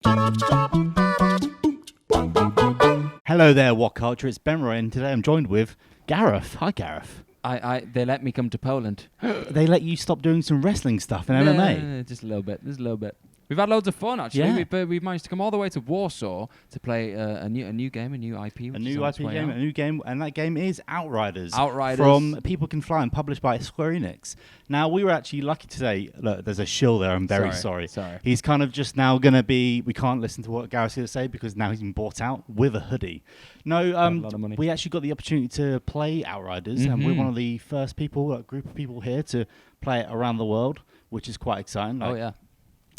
Hello there, WhatCulture. It's Ben-Roy, and today I'm joined with Gareth. Hi, Gareth. They let me come to Poland. They let you stop doing some wrestling stuff in MMA? Just a little bit. We've had loads of fun, actually. Yeah. We've managed to come all the way to Warsaw to play a new game, a new IP. A new game, and that game is Outriders. Outriders. From People Can Fly and published by Square Enix. Now, we were actually lucky today. Look, there's a shill there. I'm very sorry. He's kind of just now going to be... We can't listen to what Gareth's going to say because now he's been bought out with a hoodie. No, a lot of money. We actually got the opportunity to play Outriders, and we're one of the first people, a group of people here to play it around the world, which is quite exciting. Oh, yeah.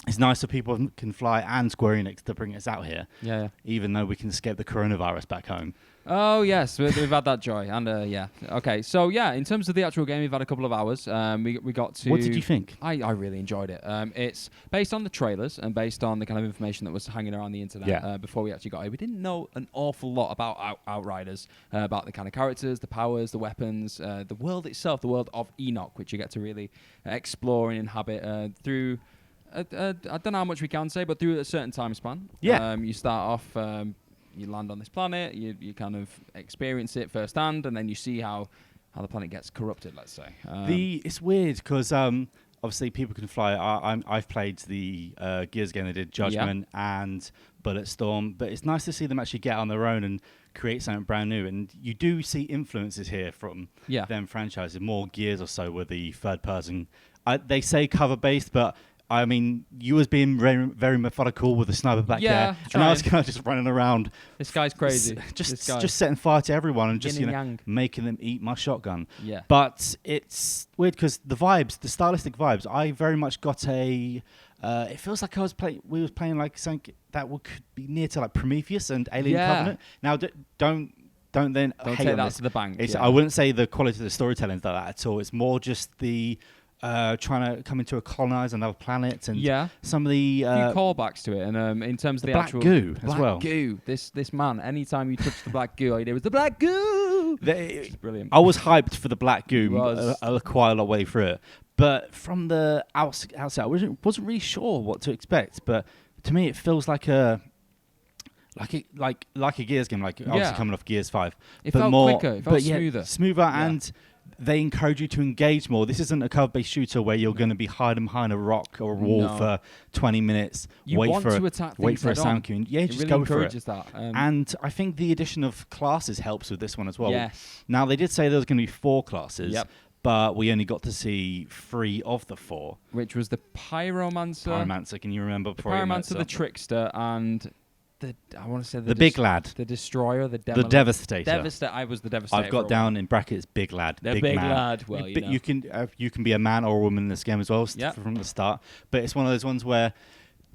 It's nice that People Can Fly and Square Enix to bring us out here. Yeah. Even though we can escape the coronavirus back home. Oh, yes. We've had that joy. And, yeah. Okay. So, yeah, in terms of the actual game, we've had a couple of hours. We got to... What did you think? I really enjoyed it. It's based on the trailers and based on the kind of information that was hanging around the internet before we actually got here. We didn't know an awful lot about Outriders, about the kind of characters, the powers, the weapons, the world itself, the world of Enoch, which you get to really explore and inhabit through... I don't know how much we can say, but through a certain time span. Yeah. You start off, you land on this planet, you kind of experience it firsthand, and then you see how the planet gets corrupted, let's say. It's weird because obviously People Can Fly. I've played the Gears game they did, Judgment and Bulletstorm, but it's nice to see them actually get on their own and create something brand new. And you do see influences here from them franchises. More Gears or so with the third person. They say cover-based, but... I mean, you was being very, very methodical with the sniper back there, and I was kind of just running around. This guy's crazy. Just setting fire to everyone and just making them eat my shotgun. Yeah. But it's weird because the vibes, the stylistic vibes, I very much got a. It feels like we was playing like something that could be near to like Prometheus and Alien Covenant. Now, don't take that to the bank. I wouldn't say the quality of the storytelling is like that at all. It's more just the. Trying to come into a colonize another planet and some of the few callbacks to it, and in terms of the black actual goo as well. Black goo. This man, anytime you touch the black goo, all you did was the black goo. It's brilliant. I was hyped for the black goo quite a lot way through it, but from the outside, I wasn't really sure what to expect. But to me, it feels like a Gears game, like obviously coming off Gears 5. It but felt more, quicker. It felt smoother, and. They encourage you to engage more. This isn't a cover-based shooter where you're going to be hiding behind a rock or a wall for 20 minutes. Wait for a sound cue. Yeah, just really go for it. That. And I think the addition of classes helps with this one as well. Yes. Now, they did say there was going to be 4 classes, but we only got to see 3 of the 4. Which was the Pyromancer. Can you remember? The Pyromancer, the Trickster, and... I want to say the big lad, the Destroyer, the Devastator. I was the Devastator. I've got down in brackets big lad. The big lad. Well, you can be a man or a woman in this game as well from the start. But it's one of those ones where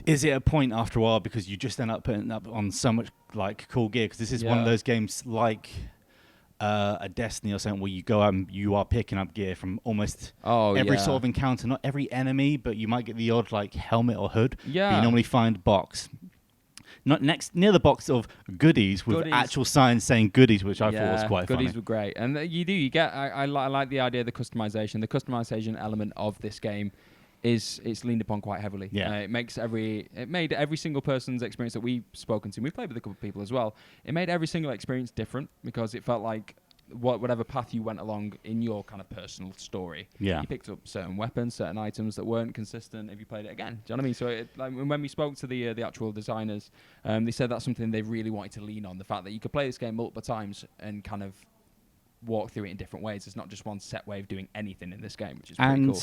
is it a point after a while because you just end up putting up on so much like cool gear because this is one of those games like a Destiny or something where you go out and you are picking up gear from almost every sort of encounter. Not every enemy, but you might get the odd like helmet or hood. Yeah. But you normally find box. Not near the box of goodies with actual signs saying goodies, which I thought was quite funny. Goodies were great, and you get. I like the idea of the customization. The customization element of this game it's leaned upon quite heavily. Yeah. It made every single person's experience that we've spoken to. We've played with a couple of people as well. It made every single experience different because it felt like. Whatever path you went along in your kind of personal story, you picked up certain weapons, certain items that weren't consistent if you played it again. Do you know what I mean? So when we spoke to the actual designers, they said that's something they really wanted to lean on, the fact that you could play this game multiple times and kind of walk through it in different ways. There's not just one set way of doing anything in this game, which is pretty cool.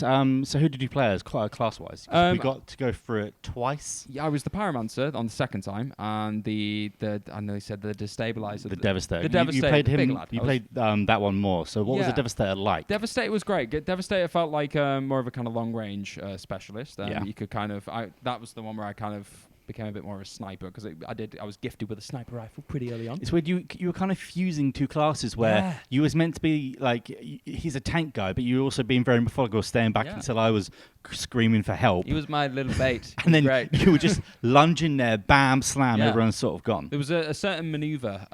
So who did you play as class-wise? We got to go through it twice. Yeah, I was the Pyromancer on the second time, and I know he said the Destabilizer. The Devastator. The Devastator. You played him. Big lad. You played that one more. So what was the Devastator like? Devastator was great. Devastator felt like more of a kind of long-range specialist. You could kind of... that was the one where I kind of... became a bit more of a sniper because I was gifted with a sniper rifle pretty early on. It's weird. You were kind of fusing 2 classes where you was meant to be like he's a tank guy, but you were also being very methodical, staying back until I was screaming for help. He was my little bait. And then you were just lunging there, bam, slam, everyone's sort of gone. There was a certain maneuver.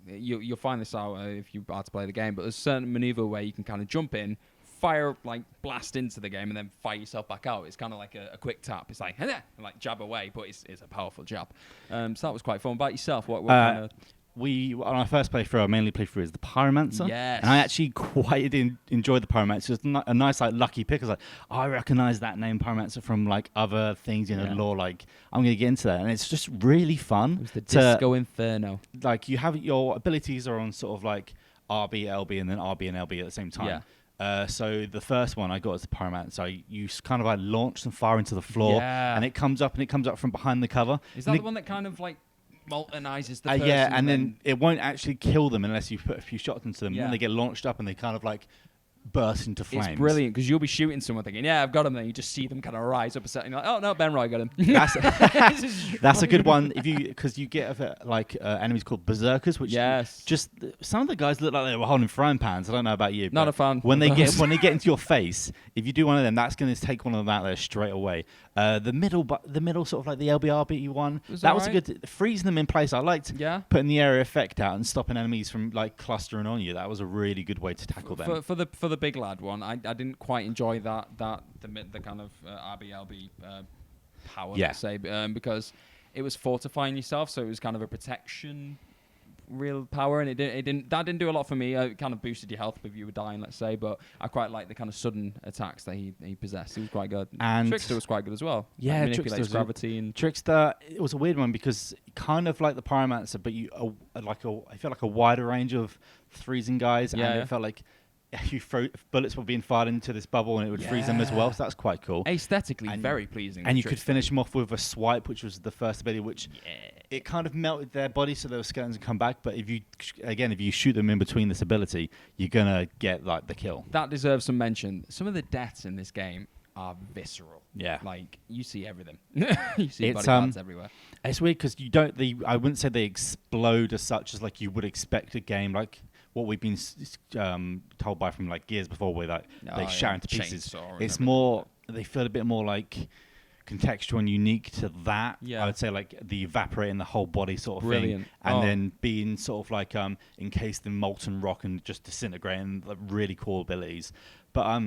You'll find this out if you are to play the game, but there's a certain maneuver where you can kind of jump in, fire blast into the game and then fire yourself back out. It's kind of like a quick tap. It's like jab away, but it's a powerful jab. So that was quite fun. About yourself, what kind of... On our first playthrough, I mainly played through as the Pyromancer. Yes. And I actually quite enjoyed the Pyromancer. It's a nice, lucky pick. I was like, I recognise that name Pyromancer from, other things in the lore. I'm going to get into that. And it's just really fun. It was the Disco Inferno. You have your abilities are on sort of RB, LB, and then RB and LB at the same time. Yeah. So the first one I got as the Pyromancer. You kind of launch some fire into the floor. Yeah. And it comes up from behind the cover. Is that the one that kind of moltenizes the person? Yeah, and then it won't actually kill them unless you put a few shots into them. Yeah. Then they get launched up and they kind of burst into flames. It's brilliant because you'll be shooting someone thinking, yeah, I've got him. Then you just see them kind of rise up a set and you're like, oh no, Ben-Roy got him. That's a good one because you get enemies called berserkers, which just some of the guys look like they were holding frying pans. I don't know about you. Not a fan. When they get into your face, if you do one of them, that's going to take one of them out there straight away. The middle sort of the LBRB one, was a good freezing them in place. I liked putting the area effect out and stopping enemies from clustering on you. That was a really good way to tackle them. For the big lad one, I didn't quite enjoy the kind of RBLB power, let's say, because it was fortifying yourself, so it was kind of a protection real power, and it didn't do a lot for me. It kind of boosted your health if you were dying, let's say, but I quite liked the kind of sudden attacks that he possessed. He was quite good. And Trickster was quite good as well. Yeah, manipulates gravity and Trickster. It was a weird one because kind of like the Pyromancer, but I felt like a wider range of freezing guys, and it felt like bullets were being fired into this bubble and it would freeze them as well, so that's quite cool. Aesthetically, very pleasing. And you could finish them off with a swipe, which was the first ability, which it kind of melted their body so their skeletons would come back, but if you shoot them in between this ability, you're going to get the kill. That deserves some mention. Some of the deaths in this game are visceral. Yeah. You see everything. You see body parts everywhere. It's weird because I wouldn't say they explode as such as you would expect a game what we've been told by from Gears before, where they shatter into pieces. It's more, they feel a bit more contextual and unique to that. Yeah. I would say the evaporating the whole body sort of thing, and then being sort of encased in molten rock and just disintegrating, really cool abilities. But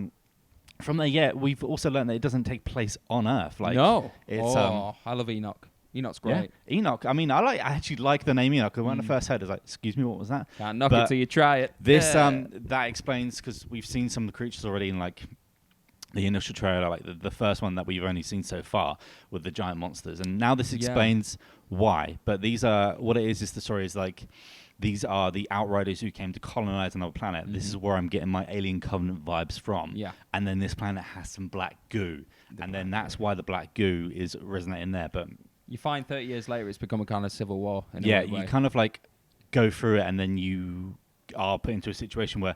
from there, we've also learned that it doesn't take place on Earth. No, I love Enoch. Enoch's great. Yeah, Enoch. I mean, I actually like the name Enoch. When I first heard it, I was excuse me, what was that? Can't knock it till you try it. This that explains, because we've seen some of the creatures already in the initial trailer, the first one that we've only seen so far with the giant monsters, and now this explains why. But these are what it is the story is these are the Outriders who came to colonize another planet. Mm-hmm. This is where I'm getting my Alien Covenant vibes from. Yeah. And then this planet has some black goo, that's why the black goo is resonating there. But you find 30 years later it's become a kind of civil war. You kind of go through it, and then you are put into a situation where,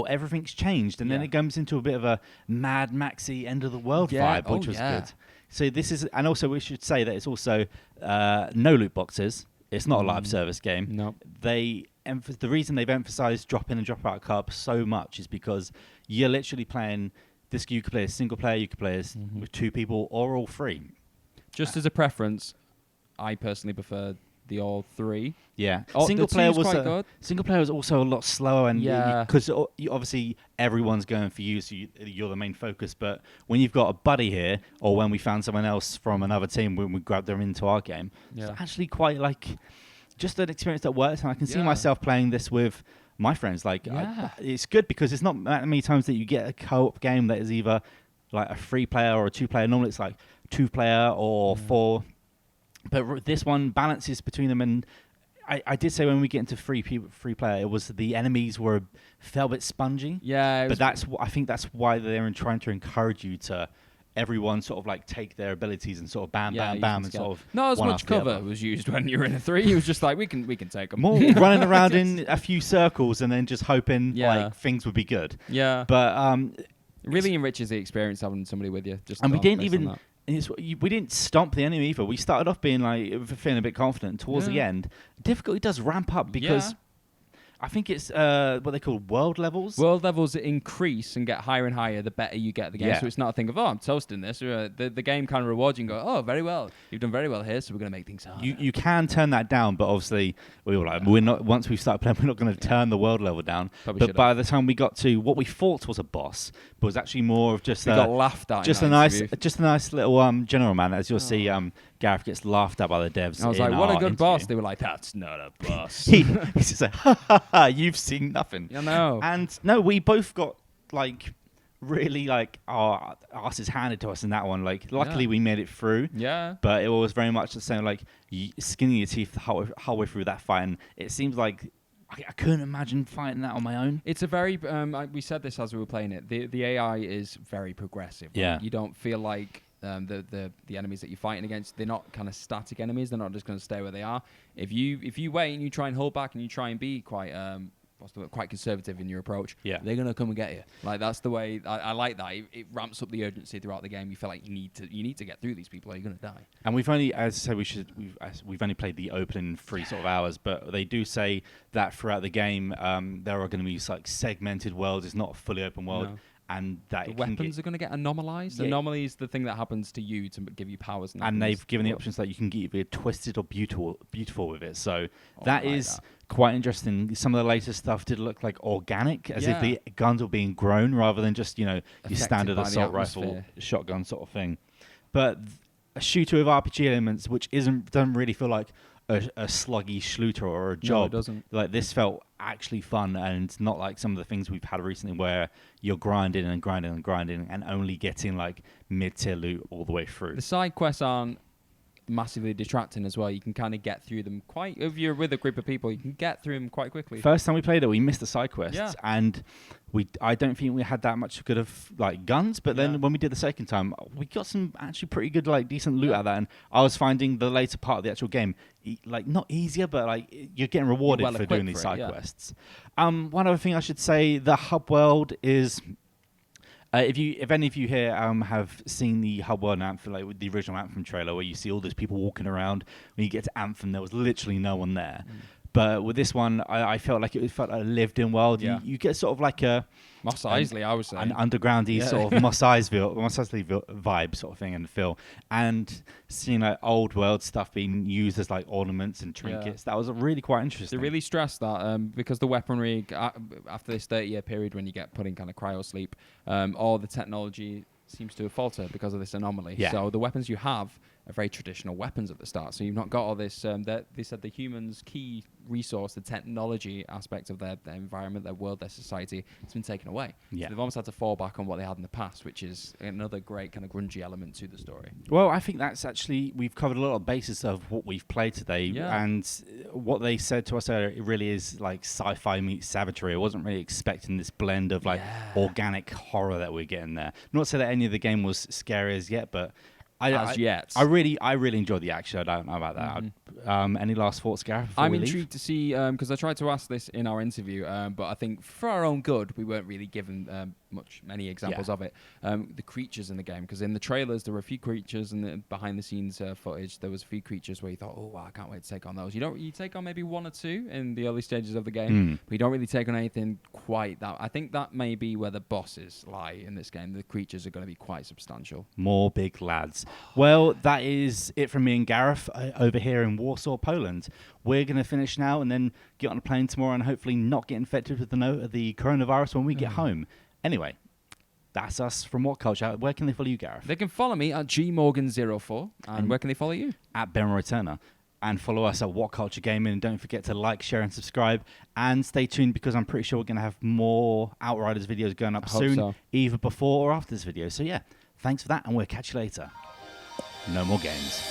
everything's changed. And then it comes into a bit of a Mad Maxy end of the world vibe, which was good. So this is, and also we should say that it's also no loot boxes. It's not a live service game. No. The reason they've emphasized drop in and drop out cards so much is because you're literally playing this. You could play as single player, you could play as with two people, or all three. Just as a preference, I personally prefer the all three. Yeah, single player was quite good. Single player was also a lot slower, and because obviously everyone's going for you, so you're the main focus. But when you've got a buddy here, or when we found someone else from another team, when we grabbed them into our game, it's actually quite just an experience that works, and I can see myself playing this with my friends. It's good because it's not that many times that you get a co-op game that is either a 3-player or a 2-player. Normally it's 2-player or 4, but this one balances between them. And I did say when we get into free player, it was the enemies felt a bit spongy. Yeah, but I think that's why they're trying to encourage you to everyone sort of take their abilities and sort of bam, and sort of not as much cover was used when you were in a 3. It was just we can take them. More running around in a few circles and then just hoping things would be good. Yeah, but it really enriches the experience having somebody with you. And we didn't even. We didn't stomp the enemy either. We started off being feeling a bit confident. Towards the end, difficulty does ramp up because I think it's what they call world levels. World levels increase and get higher and higher the better you get at the game. Yeah. So it's not a thing of, I'm toasting this. The game kind of rewards you and go, oh, very well. You've done very well here, so we're going to make things harder. You can turn that down, but obviously we're not. Once we start playing, we're not going to turn the world level down. But by the time we got to what we thought was a boss, but was actually more of just got laughed at. Just a nice little general man. As you'll see, Gareth gets laughed at by the devs. I was like, what a good boss. They were like, that's not a boss. He's just like, ha ha ha, you've seen nothing. I know. And no, we both got like really like our asses handed to us in that one. Like, luckily we made it through. Yeah. But it was very much the same, like skinning your teeth the whole way through that fight. And it seems like I couldn't imagine fighting that on my own. It's a very we said this as we were playing it. The AI is very progressive. Yeah. You don't feel like the enemies that you're fighting against, they're not kind of static enemies. They're not just going to stay where they are. If you wait and you try and hold back and you try and be quite quite conservative in your approach, they're going to come and get you. Like, that's the way. I like that. It ramps up the urgency throughout the game. You feel like you need to get through these people or you're going to die. And we've only, as I said, we've only played the opening 3 sort of hours, but they do say that throughout the game there are going to be like segmented worlds. It's not a fully open world. No. And that the weapons are going to get anomalized. Yeah. Anomaly is the thing that happens to you to give you powers. And they've given the options that you can get either twisted or beautiful with it. So that is quite interesting. Some of the latest stuff did look like organic, as if the guns were being grown rather than just, your standard assault rifle shotgun sort of thing. But a shooter with RPG elements, which doesn't really feel like a sluggy shooter or a job. No, it doesn't. Like, this felt actually fun, and not like some of the things we've had recently where you're grinding and grinding and grinding and only getting like mid-tier loot all the way through. The side quests aren't massively detracting as well. You can kind of get through them if you're with a group of people, you can get through them quite quickly. First time we played it, we missed the side quests, and I don't think we had that much good of like guns, but then when we did the second time, we got some actually pretty good, like, decent loot out of that. And I was finding the later part of the actual game like not easier, but like you're getting rewarded for doing these side quests. One other thing I should say, the hub world is if any of you here have seen the hub world in Anthem, like with the original Anthem trailer, where you see all those people walking around, when you get to Anthem, there was literally no one there. But with this one, I felt like it felt like a lived-in world. Yeah. You get sort of like a Mos Eisley, I would say, an undergroundy sort of Mos Eisley vibe sort of thing and feel, and seeing like old world stuff being used as like ornaments and trinkets. That was really quite interesting. They really stressed that because the weaponry after this 30-year period when you get put in kind of cryo sleep, all the technology seems to have faltered because of this anomaly. Yeah. So the weapons you have are very traditional weapons at the start. So you've not got all this. They said the humans' key resource, the technology aspect of their environment, their world, their society, it's been taken away. Yeah. So they've almost had to fall back on what they had in the past, which is another great kind of grungy element to the story. Well, I think that's actually, we've covered a lot of basis of what we've played today, and what they said to us earlier, it really is like sci-fi meets savagery. I wasn't really expecting this blend of like organic horror that we're getting there. Not to say that any of the game was scary as yet, but I really enjoyed the action. I don't know about that. Any last thoughts, Gareth? I'm intrigued to see, because I tried to ask this in our interview, but I think for our own good, we weren't really given many examples of it. The creatures in the game, because in the trailers there were a few creatures, and the behind the scenes footage there was a few creatures where you thought, oh wow, I can't wait to take on those. You take on maybe 1 or 2 in the early stages of the game, but you don't really take on anything quite that. I think that may be where the bosses lie in this game. The creatures are going to be quite substantial. More big lads. Well, that is it from me and Gareth over here in Warsaw, Poland. We're going to finish now and then get on a plane tomorrow and hopefully not get infected with the coronavirus when we get home. Anyway, that's us from WhatCulture. Where can they follow you, Gareth? They can follow me at gmorgan04. And where can they follow you? At Ben-Roy Turner. And follow us at WhatCulture Gaming. And don't forget to like, share, and subscribe. And stay tuned, because I'm pretty sure we're going to have more Outriders videos going up soon, either before or after this video. So yeah, thanks for that, and we'll catch you later. No more games.